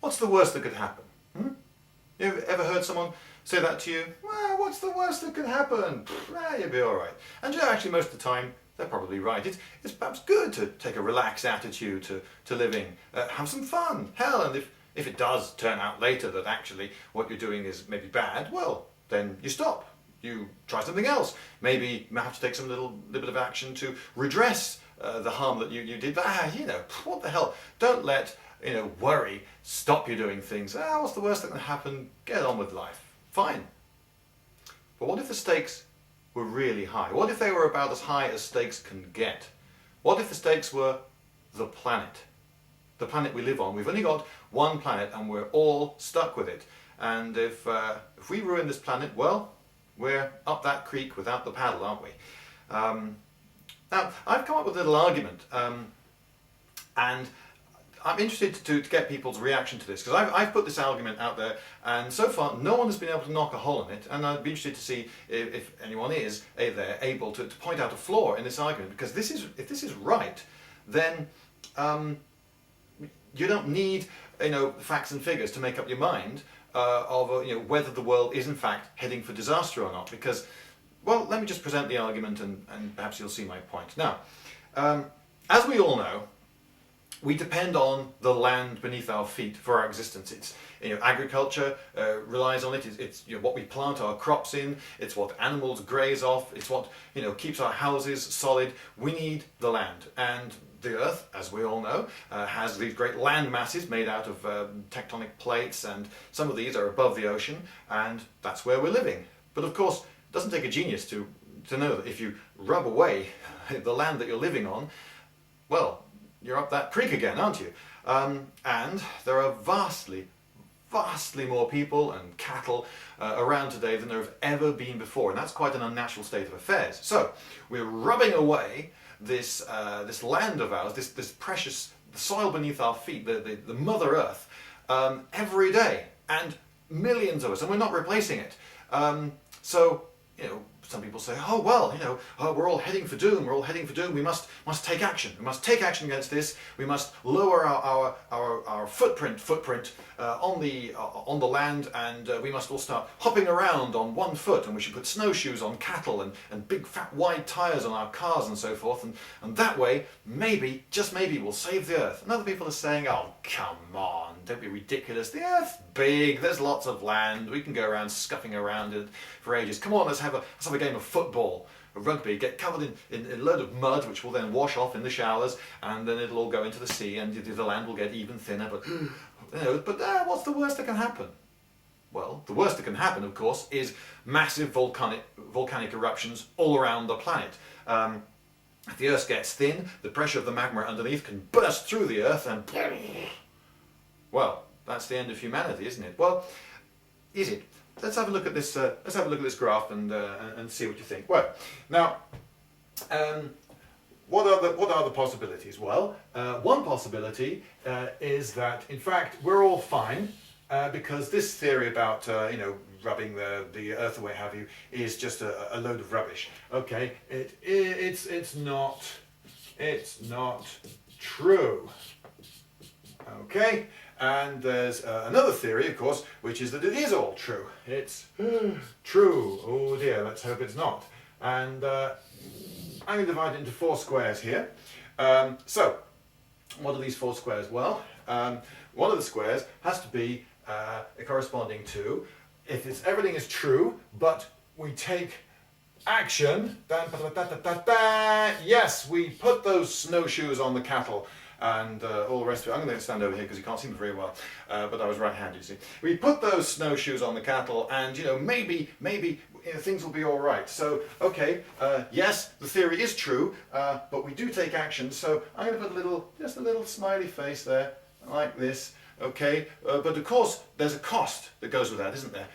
what's the worst that could happen? You ever heard someone say that to you? Well, what's the worst that could happen? You'll be all right. And actually, most of the time, they're probably right. It's perhaps good to take a relaxed attitude to living. Have some fun. Hell, and if it does turn out later that actually what you're doing is maybe bad, well, then you stop. You try something else. Maybe you have to take some little bit of action to redress the harm that you did. But what the hell? Don't let worry stop you doing things. What's the worst that can happen? Get on with life. Fine. But what if the stakes were really high? What if they were about as high as stakes can get? What if the stakes were the planet? The planet we live on. We've only got one planet and we're all stuck with it. And if we ruin this planet, well, we're up that creek without the paddle, aren't we? Now, I've come up with a little argument, and I'm interested to get people's reaction to this, because I've put this argument out there, and so far no one has been able to knock a hole in it, and I'd be interested to see if anyone is there able to point out a flaw in this argument, because if this is right, then you don't need facts and figures to make up your mind of whether the world is in fact heading for disaster or not, because, well, let me just present the argument and perhaps you'll see my point. Now, as we all know, we depend on the land beneath our feet for our existence. It's agriculture relies on it. It's what we plant our crops in. It's what animals graze off. It's what keeps our houses solid. We need the land, and the Earth, as we all know, has these great land masses made out of tectonic plates, and some of these are above the ocean, and that's where we're living. But of course, it doesn't take a genius to know that if you rub away the land that you're living on, well, you're up that creek again, aren't you? And there are vastly more people and cattle around today than there have ever been before, and that's quite an unnatural state of affairs. So we're rubbing away this land of ours, this precious soil beneath our feet, the Mother Earth, every day, and millions of us, and we're not replacing it. So some people say, oh well, we're all heading for doom. We're all heading for doom. We must take action. We must take action against this. We must lower our footprint on the land, and we must all start hopping around on one foot. And we should put snowshoes on cattle and big fat wide tires on our cars and so forth. And that way, maybe, just maybe, we'll save the Earth. And other people are saying, oh come on, don't be ridiculous. The Earth's big. There's lots of land. We can go around scuffing around it for ages. Come on, let's have a game of football, or rugby, get covered in a load of mud, which will then wash off in the showers, and then it'll all go into the sea, and the land will get even thinner. But what's the worst that can happen? Well, the worst that can happen, of course, is massive volcanic eruptions all around the planet. If the Earth gets thin, the pressure of the magma underneath can burst through the Earth, and well, that's the end of humanity, isn't it? Well, is it? Let's have a look at this. Let's have a look at this graph and see what you think. Well, now, what are the possibilities? Well, one possibility is that in fact we're all fine because this theory about rubbing the Earth away, have you, is just a load of rubbish. Okay, it's not true. Okay. And there's another theory, of course, which is that it is all true. It's true. Oh dear, let's hope it's not. And I'm going to divide it into 4 squares here. So, what are these 4 squares? Well, one of the squares has to be corresponding to, if everything is true, but we take action, yes, we put those snowshoes on the cattle, and all the rest of it. I'm going to stand over here because you can't see me very well, but I was right-handed, you see. We put those snowshoes on the cattle, and maybe things will be all right. So, okay, yes, the theory is true, but we do take action. So I'm going to put just a little smiley face there, like this. Okay, but of course there's a cost that goes with that, isn't there?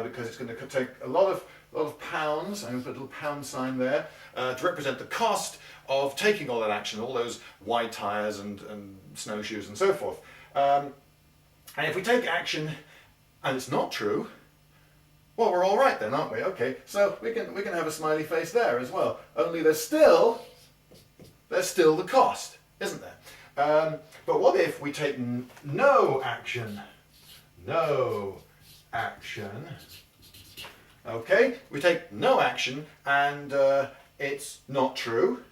Because it's going to take a lot of pounds. I'm going to put a little pound sign there to represent the cost of taking all that action, all those wide tires and snowshoes and so forth. And if we take action and it's not true, well, we're all right then, aren't we? Okay, so we can have a smiley face there as well. Only there's still the cost, isn't there? But what if we take no action? no action. Okay, we take no action and it's not true.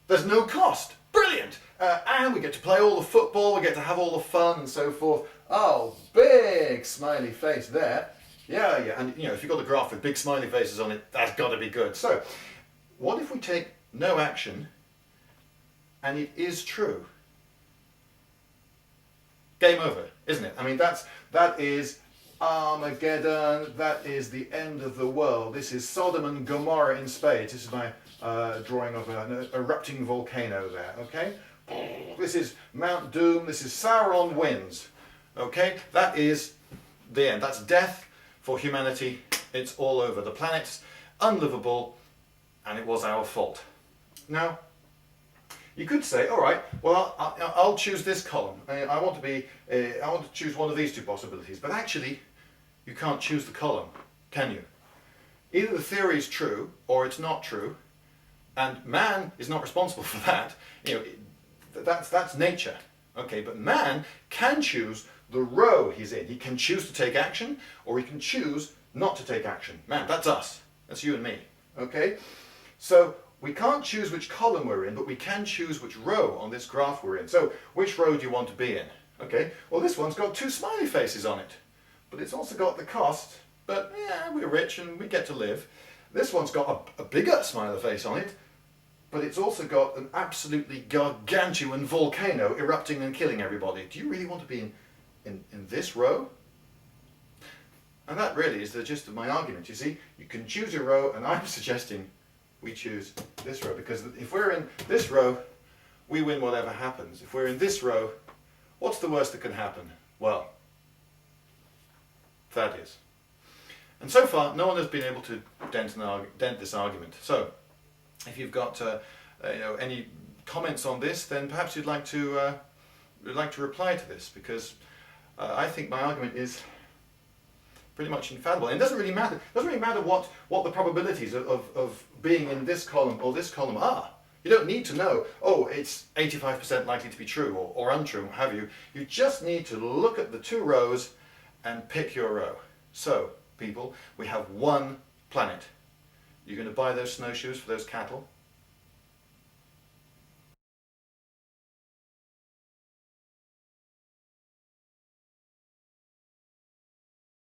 There's no cost. Brilliant! And we get to play all the football, we get to have all the fun and so forth. Oh, big smiley face there. Yeah, and you know, if you've got a graph with big smiley faces on it, that's got to be good. So, what if we take no action and it is true? Game over, isn't it? I mean, that is Armageddon. That is the end of the world. This is Sodom and Gomorrah in spades. This is my drawing of an erupting volcano there. Okay, this is Mount Doom. This is Sauron wins. Okay, that is the end. That's death for humanity. It's all over. The planet's unlivable, and it was our fault. Now, you could say, all right, well, I'll choose this column. I want to choose one of these two possibilities. But actually, you can't choose the column, can you? Either the theory is true or it's not true, and man is not responsible for that. You know, that's nature. Okay, but man can choose the row he's in. He can choose to take action, or he can choose not to take action. Man, that's us. That's you and me. Okay, so we can't choose which column we're in, but we can choose which row on this graph we're in. So, which row do you want to be in? Okay, well, this one's got two smiley faces on it, but it's also got the cost, but yeah, we're rich and we get to live. This one's got a bigger smiley face on it, but it's also got an absolutely gargantuan volcano erupting and killing everybody. Do you really want to be in this row? And that really is the gist of my argument. You see, you can choose a row, and I'm suggesting we choose this row, because if we're in this row, we win whatever happens. If we're in this row, what's the worst that can happen? Well, that is. And so far, no one has been able to dent this argument. So, if you've got any comments on this, then perhaps you'd like to reply to this, because I think my argument is pretty much infallible. And it doesn't really matter. It doesn't really matter what the probabilities of being in this column or this column are. You don't need to know, oh, it's 85% likely to be true or untrue, what have you. You just need to look at the two rows and pick your row. So, people, we have one planet. You're going to buy those snowshoes for those cattle?